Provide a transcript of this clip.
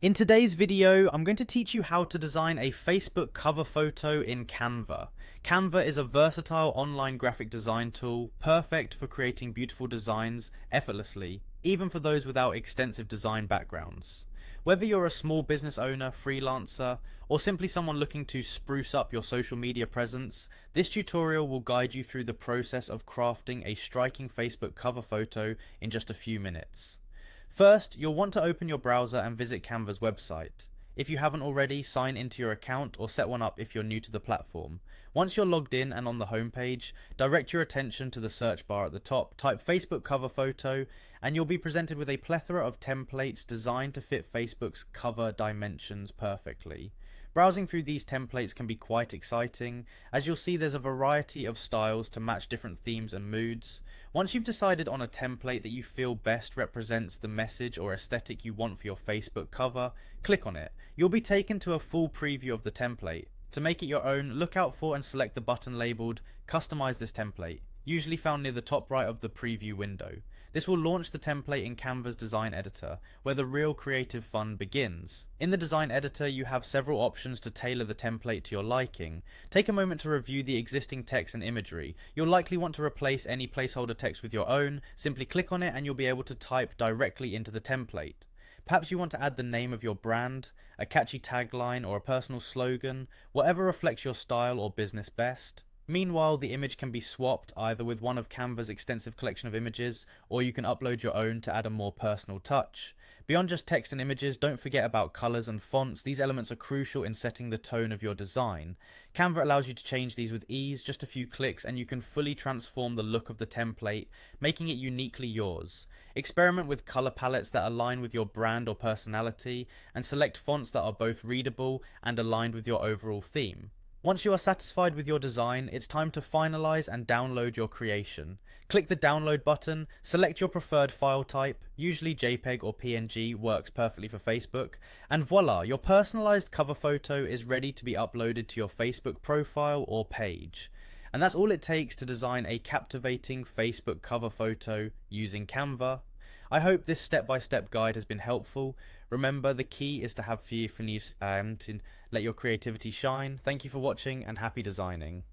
In today's video, I'm going to teach you how to design a Facebook cover photo in Canva. Canva is a versatile online graphic design tool, perfect for creating beautiful designs effortlessly, even for those without extensive design backgrounds. Whether you're a small business owner, freelancer, or simply someone looking to spruce up your social media presence, this tutorial will guide you through the process of crafting a striking Facebook cover photo in just a few minutes. First, you'll want to open your browser and visit Canva's website. If you haven't already, sign into your account or set one up if you're new to the platform. Once you're logged in and on the homepage, direct your attention to the search bar at the top, type Facebook cover photo, and you'll be presented with a plethora of templates designed to fit Facebook's cover dimensions perfectly. Browsing through these templates can be quite exciting, as you'll see there's a variety of styles to match different themes and moods. Once you've decided on a template that you feel best represents the message or aesthetic you want for your Facebook cover, click on it. You'll be taken to a full preview of the template. To make it your own, look out for and select the button labelled Customize this template, usually found near the top right of the preview window. This will launch the template in Canva's design editor, where the real creative fun begins. In the design editor, you have several options to tailor the template to your liking. Take a moment to review the existing text and imagery. You'll likely want to replace any placeholder text with your own. Simply click on it and you'll be able to type directly into the template. Perhaps you want to add the name of your brand, a catchy tagline, or a personal slogan, whatever reflects your style or business best. Meanwhile, the image can be swapped either with one of Canva's extensive collection of images, or you can upload your own to add a more personal touch. Beyond just text and images, don't forget about colors and fonts. These elements are crucial in setting the tone of your design. Canva allows you to change these with ease, just a few clicks, and you can fully transform the look of the template, making it uniquely yours. Experiment with color palettes that align with your brand or personality, and select fonts that are both readable and aligned with your overall theme. Once you are satisfied with your design, it's time to finalize and download your creation. Click the download button, select your preferred file type, usually JPEG or PNG works perfectly for Facebook, and voila, your personalized cover photo is ready to be uploaded to your Facebook profile or page. And that's all it takes to design a captivating Facebook cover photo using Canva. I hope this step-by-step guide has been helpful. Remember, the key is to have faith in you and to let your creativity shine. Thank you for watching and happy designing.